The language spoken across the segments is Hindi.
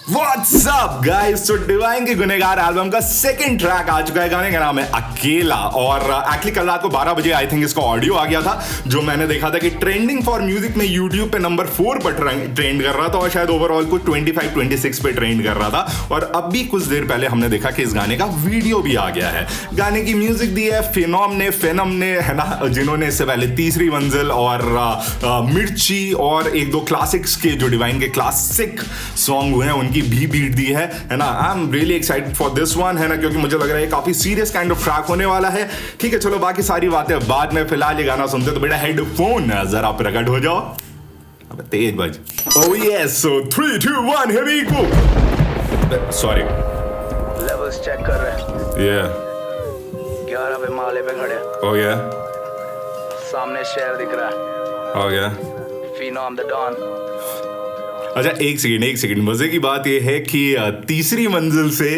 What's up guys? तो डिवाइन के गुनहगार एल्बम का सेकंड ट्रैक आ चुका है। गाने का नाम है अकेला और एक्चुअली कल रात को 12 बजे आई थिंक इसका ऑडियो आ गया था, जो मैंने देखा था कि ट्रेंडिंग फॉर म्यूजिक में यूट्यूब पे नंबर 4 पर ट्रेंड कर रहा था और शायद ओवरऑल को 25-26 पे ट्रेंड कर रहा था। और अभी कुछ देर पहले हमने देखा कि इस गाने का वीडियो भी आ गया है। गाने की म्यूजिक दी है फिनोम ने है ना, जिन्होंने इससे पहले तीसरी मंजिल और मिर्ची और एक दो क्लासिक्स के जो डिवाइन के क्लासिक सॉन्ग हुए हैं उनकी भी बीट दी है ना। I am really excited for this one है ना, क्योंकि मुझे लग रहा है काफी सीरियस काइंड ऑफ ट्रैक होने वाला है। ठीक है, चलो बाकी सारी बातें बाद में, फिलहाल ये गाना सुनते तो बेटा हेडफोन जरा प्रकट हो जाओ। अब तेज बज। Oh yes, so 3 2 1 here we go. Sorry, levels check कर रहे हैं। या 11 पे माले पे खड़े। ओह या, सामने शहर दिख रहा है। ओह या, फिनोम द डॉन। अच्छा एक सेकंड। मजे की बात यह है कि तीसरी मंजिल से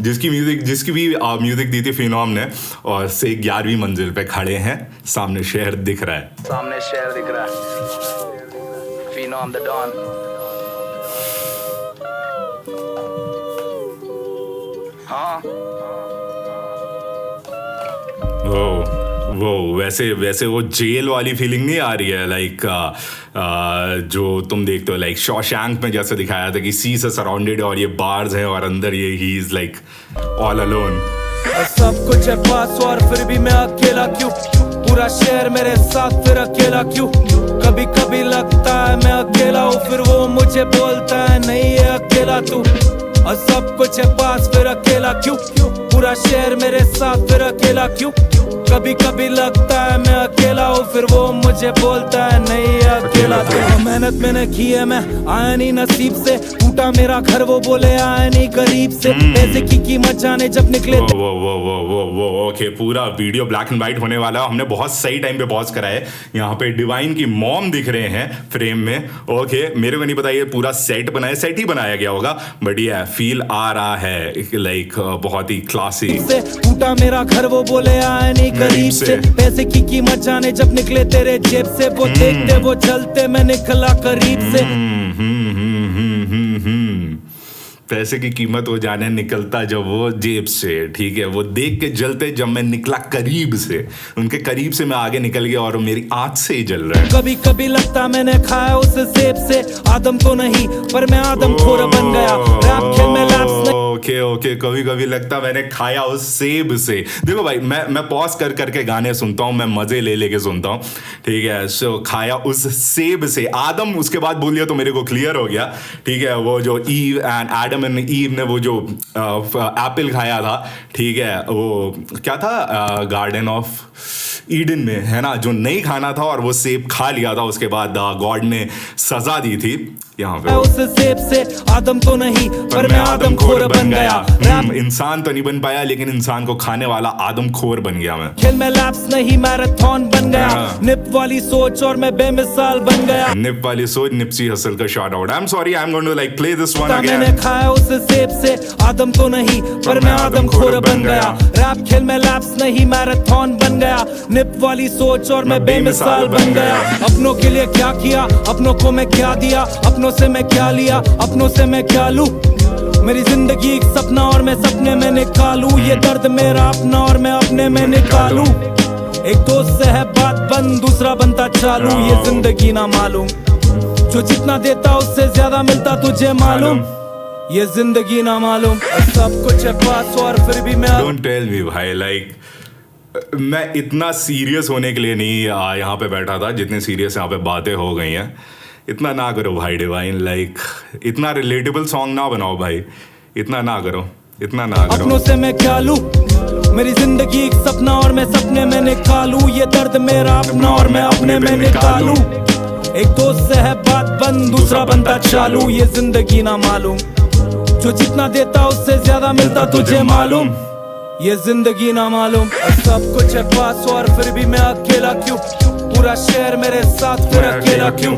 जिसकी भी म्यूजिक दी थी फिनोम ने, और से 11वीं मंजिल पे खड़े हैं, सामने शहर दिख रहा है। सामने शहर दिख रहा है। फिनोम द डॉन। हाँ वो वैसे वो जेल वाली फीलिंग नहीं आ रही है, लाइक जो तुम देखते हो लाइक शॉशैंक में जैसे दिखाया था कि सी से सराउंडेड और ये बार्स हैं और अंदर ये he is like all alone. सब कुछ है पास और फिर भी मैं अकेला क्यों? पूरा शहर मेरे साथ फिर अकेला क्यों? कभी कभी लगता है मैं अकेला हूँ, फिर वो मुझे बोलता है नहीं है अकेला तू। और सब कुछ है पास फिर अकेला क्यों? पूरा शहर मेरे साथ फिर अकेला क्यों? कभी कभी लगता है मैं अकेला हूँ, फिर वो मुझे बोलता है नहीं है अकेला तू। मेहनत मैंने की है, मैं आया नहीं नसीब से, टूटा मेरा घर वो बोले आया नहीं करीब से। पैसे की कीमत जाने जब निकले। वो ओके, पूरा वीडियो ब्लैक एंड व्हाइट होने वाला है। हमने बहुत सही टाइम पे पॉज करा है। यहाँ पे डिवाइन की मॉम दिख रहे हैं फ्रेम में। ओके, मेरे को नहीं पता ये पूरा सेट ही बनाया गया होगा, बट ये फील आ रहा है लाइक बहुत ही क्लासी। टूटा मेरा घर वो बोले आया नहीं करीब से, पैसे की कीमत जाने जब निकले तेरे जेब से। वो देखते वो चलते मैं निकला करीब से। पैसे की कीमत हो जाने निकलता जब वो जेब से, ठीक है, वो देख के जलते जब मैं निकला करीब से। उनके करीब से मैं आगे निकल गया और मेरी आंख से ही जल रहा है। कभी कभी लगता मैंने खाया उस सेब से, आदम तो नहीं पर मैं आदम खोर बन गया। रैप खेल में लैप्स ओके, कभी कभी लगता मैंने खाया उस सेब से। देखो भाई, मैं पॉज कर करके गाने सुनता हूँ, मैं मजे ले लेके सुनता हूँ, ठीक है। सो खाया उस सेब से, आदम उसके बाद बोल दिया तो मेरे को क्लियर हो गया, ठीक है। वो जो Eve and Adam and Eve ने वो जो एप्पल खाया था, ठीक है, वो क्या था, गार्डन ऑफ ईडन में है ना, जो नहीं खाना था और वो सेब खा लिया था। उसके बाद गॉड ने सजा दी थी यहाँ पे। उस सेब से आदम तो नहीं पर मैं आदम खोर बन गया। इंसान तो नहीं बन पाया, लेकिन इंसान को खाने वाला आदम खोर बन गया मैं। खेल में लैप्स नहीं मैराथन बन गया। निप वाली सोच और मैं बेमिसाल बन गया। निप वाली सोच, निप्सी हसल का shout out. I am sorry, I am going to like play this one again. मैंने खाया उस सेब से आदम तो नहीं पर मैं आदम खोर बन गया। रैप खेल में लैप्स नहीं मैराथन बन गया। निप वाली सोच और मैं बेमिसाल बन गया। अपनों के लिए क्या किया, अपनों को मैं क्या दिया, अपनों से मैं क्या लिया, अपनों से मैं क्या लूं। मेरी जिंदगी एक सपना और मैं सपने में निकालूं। ये दर्द मेरा अपना और मैं अपने में निकालूं। एक दोस्त से है बात बंद, दूसरा बनता चालू। ये जिंदगी ना मालूम, जो जितना देता उससे ज्यादा मिलता तुझे मालूम। ये जिंदगी ना मालूम, सब कुछ है पास और फिर भी मैं। डोंट टेल मी भाई, लाइक मैं इतना सीरियस होने के लिए नहीं यहाँ पे बैठा था जितने सीरियस यहाँ पे बातें हो गई हैं। इतना ना करो भाई डिवाइन, लाइक इतना रिलेटेबल सॉन्ग ना बनाओ भाई, इतना ना करो। अपनों से मैं क्या लूं, मेरी जिंदगी एक सपना और मैं सपने में निकालूं। ये दर्द मेरा अपना और मैं अपने में निकालूं। एक दोस्त से है बात बंद, दूसरा बनता चालू। ये जिंदगी ना मालूम, जो जितना देता उससे ज्यादा मिलता तुझे मालूम। ये जिंदगी ना मालूम, सब कुछ है पास और फिर भी मैं अकेला क्यों? पूरा शहर मेरे साथ फिर अकेला क्यों?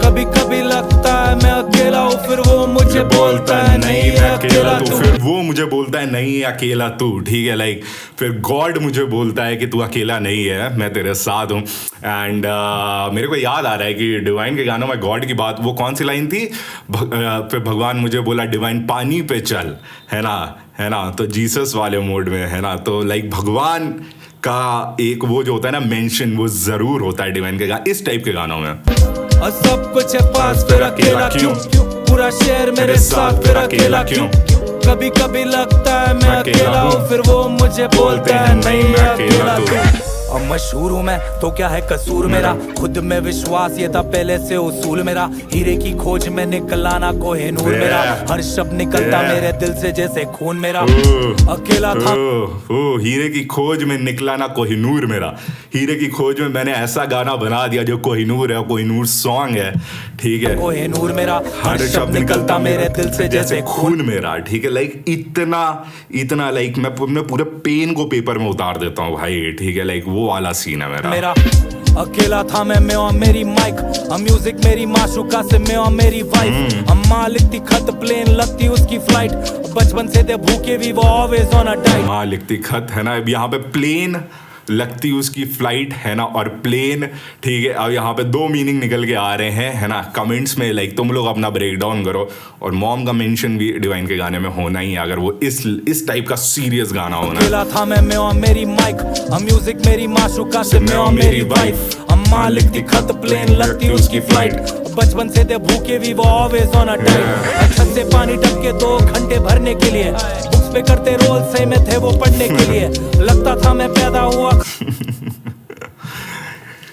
कभी कभी लगता है मैं अकेला हूँ, फिर वो मुझे बोलता है नहीं मैं अकेला तू। फिर वो मुझे बोलता है नहीं अकेला तू, ठीक है। लाइक फिर गॉड मुझे बोलता है कि तू अकेला नहीं है, मैं तेरे साथ हूँ। एंड मेरे को याद आ रहा है कि डिवाइन के गानों में गॉड की बात, वो कौन सी लाइन थी, फिर भगवान मुझे बोला डिवाइन पानी पे चल, है ना, तो जीसस वाले मोड में, है ना। तो लाइक भगवान का एक वो जो होता है ना मेंशन, वो जरूर होता है डिवाइन के इस टाइप के गानों में। और सब कुछ है पास फिर अकेला क्यों, पूरा शहर मेरे साथ फिर अकेला क्यों, कभी कभी लगता है मैं अकेला हूँ, फिर वो मुझे बोलता है नहीं मैं अकेला तू। अब मशहूर हूँ मैं तो क्या है कसूर मेरा, खुद में विश्वास ये था पहले से उसूल मेरा, हीरे की खोज में निकलाना कोहिनूर मेरा, हर शब्द निकलता मेरे दिल से जैसे खून मेरा, अकेला था। हीरे की खोज में निकलाना कोहिनूर मेरा, हीरे की खोज में मैंने ऐसा गाना बना दिया जो कोहिनूर है, कोहिनूर सॉन्ग है, ठीक है। कोहिनूर मेरा, हर शब्द निकलता मेरे दिल से जैसे खून मेरा, ठीक है। लाइक इतना लाइक मैं पूरे पेन को पेपर में उतार देता हूँ भाई, ठीक है। लाइक वो वाला सीन है मेरा। अकेला था मैं और मेरी माइक, म्यूजिक मेरी माशुका से मैं और मेरी वाइफ, अम्मा लिखती खत प्लेन लगती उसकी फ्लाइट, बचपन से थे भूखे भी वो ऑलवेज ऑन अ डाइट। अम्मा लिखती खत, है ना, यहाँ पे प्लेन लगती उसकी फ्लाइट, है ना, और प्लेन, ठीक है। अब यहाँ पे दो मीनिंग निकल के आ रहे हैं, है ना, कमेंट्स में। लाइक तुम लोग अपना ब्रेक डाउन करो, और मॉम का मेंशन भी डिवाइन के गाने में होना ही है, अगर वो इस टाइप का सीरियस गाना होना। अकेला था मैं और मेरी माइक, म्यूजिक मेरी माशुका से मैं और मेरी वाइफ, अम्मा लिखती खत प्लेन लगती उसकी फ्लाइट, बचपन से थे भूखे भी वो ऑलवेज ऑन अ डाइट, छत से पानी टपके 2 घंटे भरने के लिए, बुक्स पे करते रोल सही में थे वो पढ़ने के लिए, लगता था मैं पैदा हुआ।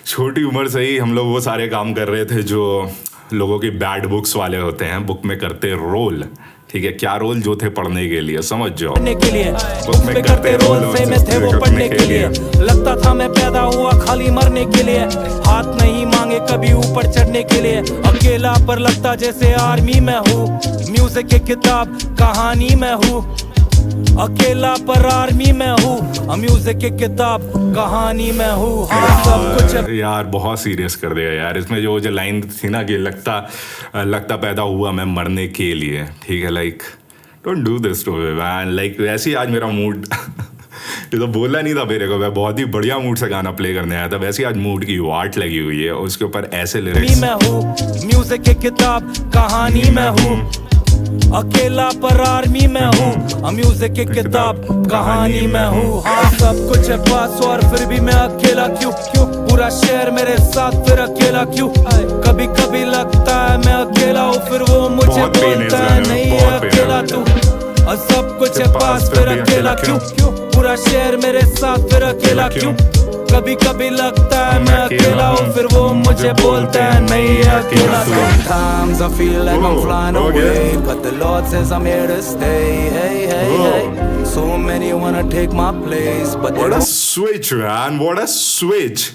छोटी उम्र से ही हम लोग वो सारे काम कर रहे थे जो लोगों की बैड बुक्स वाले होते हैं, बुक में करते रोल, ठीक है। क्या रोल जो थे पढ़ने के लिए, समझ जाओ, पढ़ने के लिए, बुक में करते रोल सही में थे वो पढ़ने के लिए, लगता था मैं पैदा हुआ खाली मरने के लिए, हाथ नहीं मांगे कभी ऊपर चढ़ने के लिए, अकेला पर लगता जैसे आर्मी में हूँ, म्यूजिक की किताब कहानी में हूँ, अकेला पर आर्मी में हूँ, म्यूजिक की किताब कहानी में हूँ, हाँ सब कुछ। यार बहुत सीरियस कर दिया यार इसमें, जो लाइन थी ना कि लगता पैदा हुआ मैं मरने के लिए, ठीक है। Like don't do this to me man. Like वैसे ही आज मेरा मूड ये तो बोला नहीं था मेरे को, मैं बहुत ही बढ़िया मूड से गाना प्ले करने आया था, वैसे ही आज मूड की वाट लगी हुई है, उसके ऊपर ऐसे लिरिक्स। मैं हूँ म्यूजिक की किताब कहानी में हूँ, अकेला पर आर्मी में हूँ, म्यूजिक की किताब कहानी में हूँ, हाँ सब कुछ है पास और फिर भी मैं अकेला क्यों, पूरा शहर मेरे साथ फिर अकेला क्यों, कभी कभी लगता है मैं अकेला हूँ, फिर वो मुझे बोलता है नहीं है अकेला तू, और सब कुछ है पास फिर अकेला क्यों, पूरा शहर मेरे साथ फिर अकेला क्यों, कभी कभी लगता है मैं अकेला हूँ, फिर वो मुझे बोलता है नहीं अकेला। Sometimes I feel like I'm flying away, but the Lord says I'm here to stay. Hey, hey, hey. So many wanna take my place, but what a switch, man! What a switch!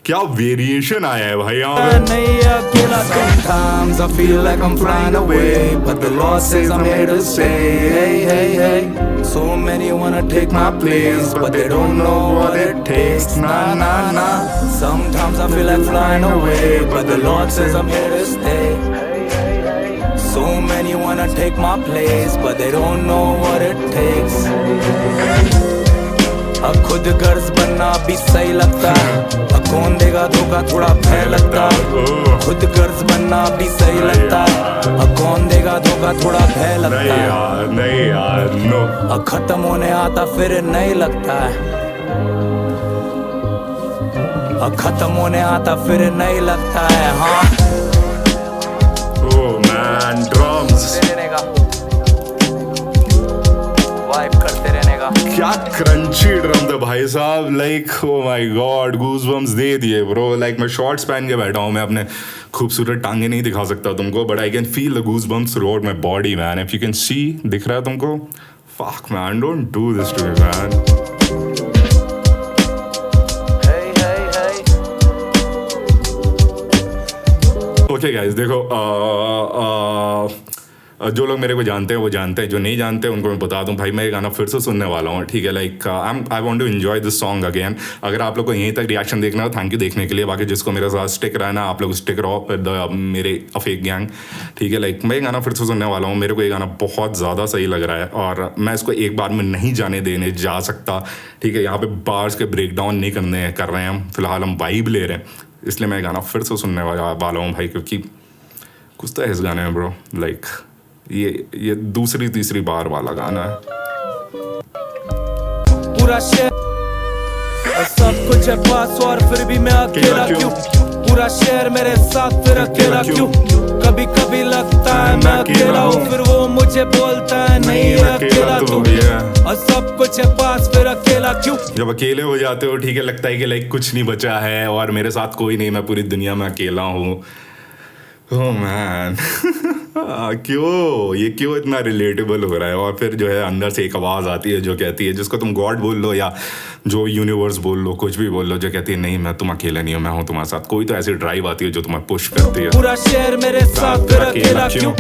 क्या वेरिएशन आया है भाई यहाँ पे। नहीं अकेला। Sometimes I feel like I'm flying away, but the Lord says I'm here to stay. Hey, hey, hey. So many wanna take my place, but they don't know what it takes. Nah, nah, nah. Sometimes I feel like flying away, but the Lord says I'm here to stay. So many wanna take my place, but they don't know what it takes. अब खुद गर्ज बनना भी सही लगता है, अब कौन देगा धोखा थोड़ा भय लगता है, खुद गर्ज बनना भी सही लगता है, अब कौन देगा धोखा थोड़ा भय लगता है, नहीं यार नो। अब खत्म होने आता फिर नहीं लगता है, अब खत्म होने आता फिर नहीं लगता है, हाँ। ओह मैन, ड्रम्स करते रहने का, क्या क्रंची ड्रम थे भाई साहब। Like oh my God, goosebumps दे दिए ब्रो। लाइक मैं शॉर्ट्स पहन के बैठा हूँ, मैं अपने खूबसूरत टांगे नहीं दिखा सकता तुमको, but I can feel the goosebumps throughout my body man. If you can see, दिख रहा है तुमको? Fuck man, don't do this to me man. Okay guys, देखो जो लोग मेरे को जानते हैं वो जानते हैं, जो नहीं जानते उनको मैं बता दूं भाई मैं ये गाना फिर से सुनने वाला हूँ, ठीक है। Like I want to enjoy this song again. अगर आप लोग को यहीं तक रिएक्शन देखना हो, थैंक यू देखने के लिए। बाकी जिसको मेरे साथ स्टिक रहना, आप लोग स्टिक रहो विद मेरे अफेक गैंग, ठीक है। लाइक मैं ये गाना फिर से सुनने वाला हूँ, मेरे को ये गाना बहुत ज़्यादा सही लग रहा है और मैं इसको एक बार में नहीं जाने देने जा सकता, ठीक है। यहाँ पे बार्स के ब्रेक डाउन नहीं कर रहे हैं हम, फिलहाल हम वाइब ले रहे हैं, इसलिए मैं गाना फिर से सुनने वाला हूँ भाई, क्योंकि कुछ तो है इस गाने में ब्रो। लाइक ये दूसरी तीसरी बार वाला गाना है। पूरा शहर सब कुछ है पास और फिर भी मैं अकेला क्यों? पूरा शहर मेरे साथ फिर अकेला क्यों? कभी कभी लगता है मैं अकेला हूँ, फिर वो मुझे बोलता है नहीं है अकेला तू। और सब कुछ है पास फिर अकेला क्यों? जब अकेले हो जाते हो, ठीक है, लगता है कि लाइक कुछ नहीं बचा है और मेरे साथ कोई नहीं, मैं पूरी दुनिया में अकेला हूँ। ओह मैन क्यों इतना रिलेटेबल हो रहा है। और फिर जो है अंदर से एक आवाज़ आती है जो कहती है, जिसको तुम गॉड बोल लो या जो यूनिवर्स बोल लो, कुछ भी बोल लो, जो कहती है नहीं मैं तुम अकेला नहीं हो, मैं हूँ तुम्हारे साथ। कोई तो ऐसी ड्राइव आती है जो तुम्हें पुश करती है। पूरा शहर मेरे साथ फिर अकेला क्यों?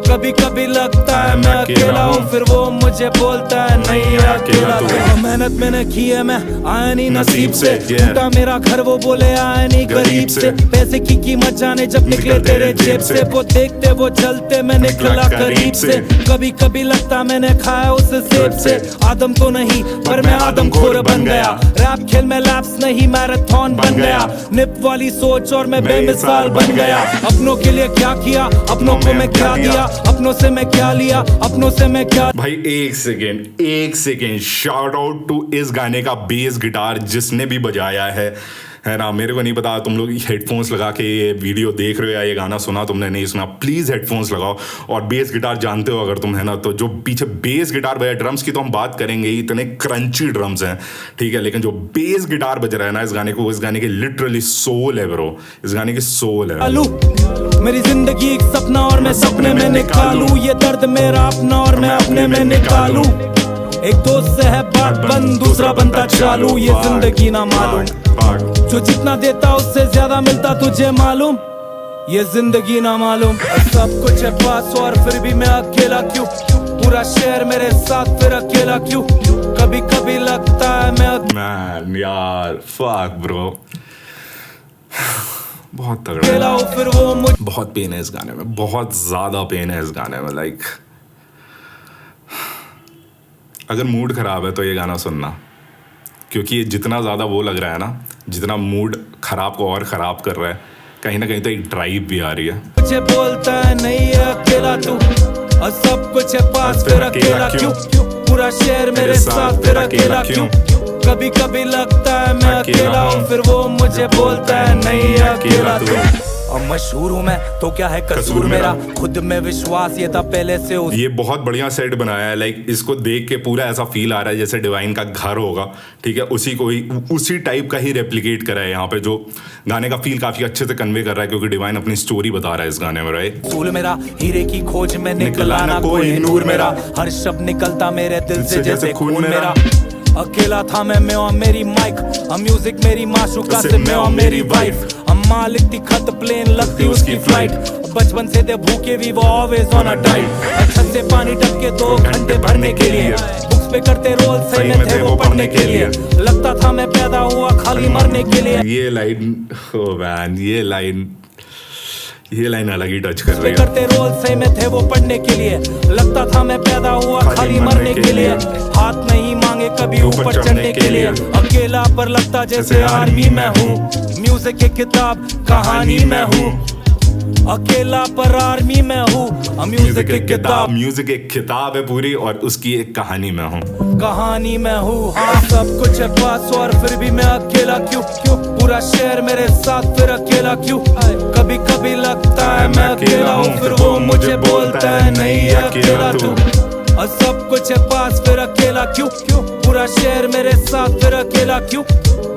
कभी कभी लगता है मैं अकेला हूँ, फिर वो मुझे बोलता है नहीं है अकेला तू। मेहनत मैंने की है, मैं आया नहीं नसीब से, टूटा मेरा घर वो बोले आया नहीं गरीब से। पैसे की कीमत जाने जब निकले तेरे जेब से, वो देखते वो चलते मैं निकला करीब से। कभी कभी लगता मैंने खाया उस सेब से, आदम तो नहीं पर मैं आदमखोर बन गया। रैप खेल में लैप्स नहीं मैराथन बन गया, निप वाली सोच और मैं बेमिसाल बन गया। अपनों के लिए क्या किया, अपनों को मैं क्या दिया, अपनों से मैं क्या लिया, अपनों से मैं क्या। भाई एक सेकेंड शाउट आउट टू इस गाने का बेस गिटार जिसने भी बजाया है ना। मेरे को नहीं पता तुम लोग हेडफोन्स लगा के ये वीडियो देख रहे हो या ये गाना सुना तुमने नहीं सुना, प्लीज़ हेडफोन्स लगाओ और बेस गिटार जानते हो अगर तुम है ना, तो जो पीछे बेस गिटार बजा, ड्रम्स की तो हम बात करेंगे ही, इतने क्रंची ड्रम्स हैं, ठीक है, लेकिन जो बेस गिटार बज रहा है ना इस गाने को, इस गाने की लिटरली सोल है ब्रो, इस गाने की सोल है। मेरी जिंदगी एक सपना और मैं सपने में निकालूं, ये दर्द मेरा अपना और मैं अपने में निकालूं। एक दोस्त से है बात बंद, दूसरा बनता चालू, ये जिंदगी ना मालूम, जो जितना देता उससे ज्यादा मिलता तुझे मालूम, ये जिंदगी ना मालूम। सब कुछ है पास और फिर भी मैं अकेला क्यों? पूरा शहर मेरे साथ फिर अकेला क्यों? कभी कभी लगता है मैं यार फक ब्रो, बहुत तगड़ा हूँ, फिर वो मुझे बहुत पेन है इस गाने में, बहुत ज्यादा पेन है इस गाने में। लाइक अगर मूड खराब है तो ये गाना सुनना, क्योंकि ये जितना ज़्यादा वो लग रहा है ना, जितना मूड खराब को और ख़राब कर रहा है, कहीं ना कहीं तो एक ड्राइव भी आ रही है। मुझे बोलता है नहीं है अकेला तू, और सब कुछ है पास फिर अकेला क्यों? पूरा शहर मेरे साथ फिर अकेला क्यों? कभी कभी लगता है मैं अकेला हूँ, फिर वो मुझे बोलता है नहीं है अकेला तू। और मशहूर हूँ मैं तो क्या है कसूर मेरा, खुद में विश्वास ये था पहले से। ये बहुत बढ़िया सेट बनाया है। लाइक इसको देख के पूरा ऐसा फील आ रहा है जैसे डिवाइन का घर होगा, ठीक है, उसी टाइप का ही रेप्लिकेट करा है यहाँ पे, जो गाने का फील काफी अच्छे से कन्वे कर रहा है, क्योंकि डिवाइन अपनी स्टोरी बता रहा है इस गाने में, राइट। सूल मेरा हीरे की खोज में निकला ना कोई नूर मेरा, हर शब्द निकलता मेरे दिल से जैसे खून मेरा। अकेला था मैं और मेरी माइक, म्यूजिक मेरी माशूका से मैं और मेरी वाइफ, अम्मा लिखती खत प्लेन लगती उसकी फ्लाइट, बचपन से थे भूखे भी वो ऑलवेज ऑन अ डाइट। छत से पानी टपके 2 घंटे भरने के लिए, बुक्स पे करते रोल सही में थे वो पढ़ने के लिए, लगता था मैं पैदा हुआ खाली मरने के लिए। ये लाइन ओ मैन, ये लाइन अलग ही टच कर रही है। करते रोल सही में थे वो पढ़ने के लिए, लगता था मैं पैदा हुआ खाली मरने के लिए, हाथ नहीं मांगे कभी ऊपर चढ़ने के लिए, अकेला पर लगता जैसे आर्मी में हूँ, म्यूजिक की किताब कहानी में हूँ, अकेला पर आर्मी में हूँ, म्यूजिक एक किताब है पूरी और उसकी एक कहानी में हूँ, हाँ सब कुछ है पास और फिर भी मैं अकेला क्यों? पूरा शहर मेरे साथ फिर अकेला क्यों? कभी कभी लगता है मैं अकेला हूँ, फिर वो मुझे बोलता है नहीं है अकेला तू, और सब कुछ है पास फिर अकेला क्यों? पूरा शहर मेरे साथ फिर अकेला क्यों?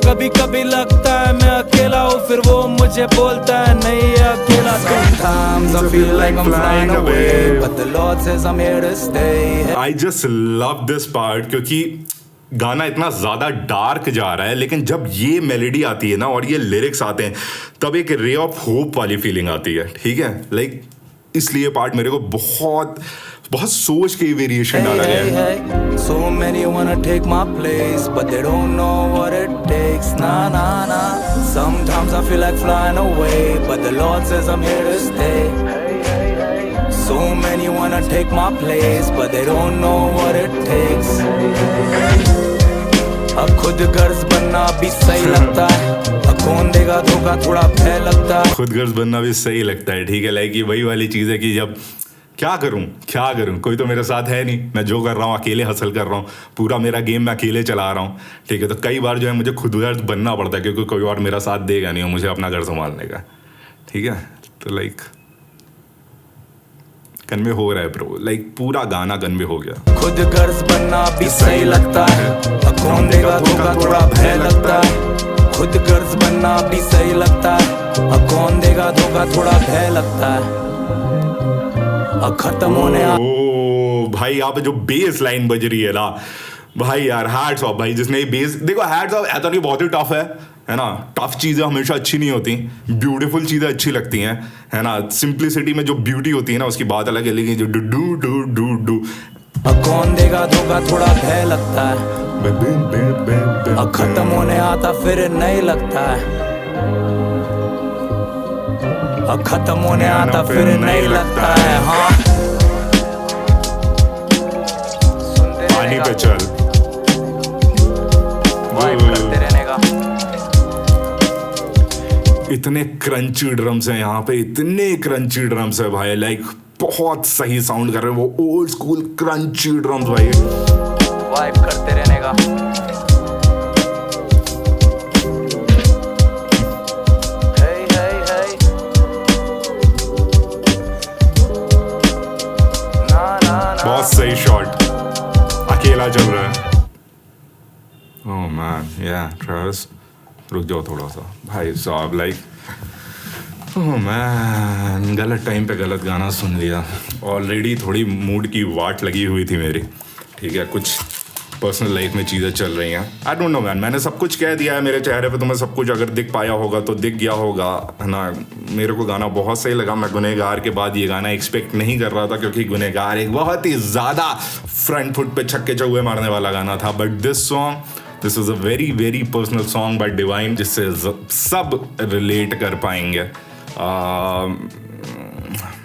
कभी कभी लगता है मैं अकेला हूँ, फिर वो मुझे बोलता है नहीं है अकेला तू। Sometimes I feel like I'm flying away, but the Lord says I'm here to stay. I just love this part, क्योंकि गाना इतना ज़्यादा डार्क जा रहा है, लेकिन जब ये मेलोडी आती है ना और ये लिरिक्स आते हैं, तब एक रे ऑफ होप वाली फीलिंग आती है, ठीक है। लाइक इसलिए पार्ट मेरे को बहुत सोच के वेरिएशन डाला गया है। So many wanna take my place, but they don't know what it takes. Nah, nah, nah. Sometimes I feel like flying away, but the Lord says I'm here to stay. So many wanna take my place, but they don't know what it takes. अब खुद गर्ज बनना भी सही लगता है, अब कौन देगा धोखा थोड़ा भय लगता है। खुद गर्ज बनना भी सही लगता है, ठीक है। लाइक ये वही वाली चीज़ है कि जब क्या करूं, कोई तो मेरे साथ है नहीं, मैं जो कर रहा हूँ अकेले हसल कर रहा हूँ, पूरा मेरा गेम मैं अकेले चला रहा हूँ, ठीक है। तो कई बार जो है मुझे खुद गर्ज बनना पड़ता है, क्योंकि कोई और मेरा साथ देगा नहीं, मुझे अपना घर संभालने का, ठीक है। तो लाइक कन्वे हो रहा है ब्रो, लाइक पूरा गाना कन्वे हो गया। खुद गर्ज बनना भी सही लगता है, अब कौन देगा धोखा थोड़ा भय लगता है। खुद गर्ज बनना भी सही लगता है, अब कौन देगा धोखा थोड़ा भय लगता है। अब खत्म होने ओ भाई यहाँ पे जो बेस लाइन बज रही है ना भाई यार, हैट्स ऑफ भाई जिसने बेस, देखो हैट्स ऑफ, ऐसा नहीं बहुत ही टफ है ना। टफ चीज़ें हमेशा अच्छी नहीं होती, ब्यूटीफुल चीज़ें अच्छी लगती हैं, है ना। सिंप्लिसिटी में जो ब्यूटी होती है ना उसकी बात अलग है, लेकिन जो do do do do do अब कौन देगा धोखा थोड़ा भय लगता है। अब खत्म होने आता फिर नहीं लगता है, अब खत्म होने आता फिर नहीं लगता है। हाँ पानी पे चल, वाइब करते रहने का। इतने क्रंची ड्रम्स हैं यहाँ पे, इतने क्रंची ड्रम्स है भाई, लाइक बहुत सही साउंड कर रहे हैं वो ओल्ड स्कूल क्रंची ड्रम्स भाई। वाइब करते रहने का। बहुत सही शॉट, अकेला चल रहा है। ओह मैन, या ट्रेविस रुक जाओ थोड़ा सा भाई साहब, लाइक ओह मैन, गलत टाइम पे गलत गाना सुन लिया। ऑलरेडी थोड़ी मूड की वाट लगी हुई थी मेरी, ठीक है। कुछ पर्सनल लाइफ में चीज़ें चल रही हैं, आई डोंट नो मैन। मैंने सब कुछ कह दिया है मेरे चेहरे पे, तुम्हें सब कुछ अगर दिख पाया होगा तो दिख गया होगा, है ना। मेरे को गाना बहुत सही लगा। मैं गुनहगार के बाद ये गाना एक्सपेक्ट नहीं कर रहा था, क्योंकि गुनहगार एक बहुत ही ज़्यादा फ्रंट फुट पे छक्के चौके मारने वाला गाना था। But this is a very very personal song by divine, जिससे सब रिलेट कर पाएंगे।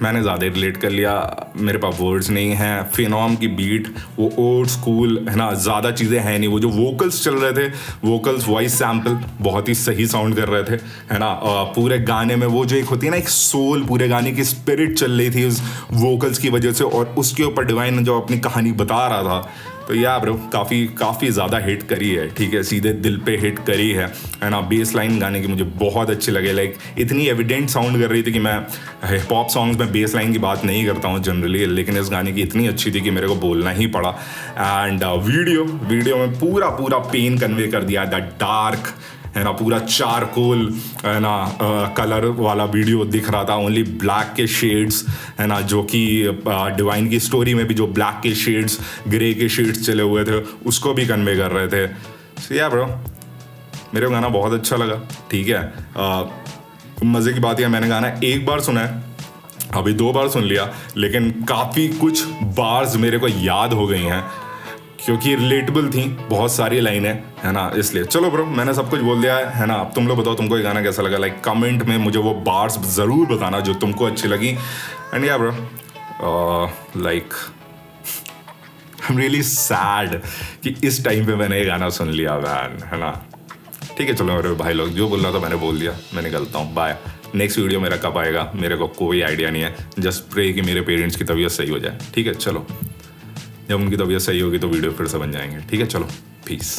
मैंने ज़्यादा रिलेट कर लिया, मेरे पास वर्ड्स नहीं हैं। फिनोम की बीट, वो ओल्ड स्कूल, है ना, ज़्यादा चीज़ें हैं नहीं। वो जो वोकल्स चल रहे थे, वोकल्स वॉइस सैम्पल बहुत ही सही साउंड कर रहे थे, है ना। पूरे गाने में वो जो एक होती है ना, एक सोल, पूरे गाने की स्पिरिट चल रही थी उस वोकल्स की वजह से, और उसके ऊपर डिवाइन जो अपनी कहानी बता रहा था। तो या ब्रो काफ़ी ज़्यादा हिट करी है, ठीक है, सीधे दिल पे हिट करी है ना। बेस लाइन गाने की मुझे बहुत अच्छी लगे, लाइक इतनी एविडेंट साउंड कर रही थी कि मैं हिप हॉप सॉन्ग्स में बेस लाइन की बात नहीं करता हूँ जनरली, लेकिन इस गाने की इतनी अच्छी थी कि मेरे को बोलना ही पड़ा। एंड वीडियो में पूरा पेन कन्वे कर दिया, द डार्क, है ना, पूरा चारकोल, है ना, कलर वाला वीडियो दिख रहा था। ओनली ब्लैक के शेड्स, है ना, जो कि डिवाइन की स्टोरी में भी जो ब्लैक के शेड्स, ग्रे के शेड्स चले हुए थे, उसको भी कन्वे कर रहे थे। सो या ब्रो, मेरे को गाना बहुत अच्छा लगा, ठीक है। मज़े की बात है, मैंने गाना एक बार सुना है, अभी 2 बार सुन लिया, लेकिन काफ़ी कुछ बार्स मेरे को याद हो गई हैं, क्योंकि रिलेटेबल थी बहुत सारी लाइनें, है ना। इसलिए चलो ब्रो, मैंने सब कुछ बोल दिया है ना। अब तुम लोग बताओ तुमको ये गाना कैसा लगा, लाइक कमेंट में मुझे वो बार्स ज़रूर बताना जो तुमको अच्छी लगी। एंड या bro, like I am really sad कि इस टाइम पे मैंने ये गाना सुन लिया मैन, है ना। ठीक है, चलो मेरे भाई लोग, जो बोल रहा था मैंने बोल दिया, मैं निकलता हूँ, बाय। नेक्स्ट वीडियो मेरा कब आएगा मेरे को कोई आइडिया नहीं है, जस्ट प्रे कि मेरे पेरेंट्स की तबीयत सही हो जाए, ठीक है। चलो, जब उनकी तबीयत सही होगी तो वीडियो फिर से बन जाएंगे, ठीक है। चलो, पीस।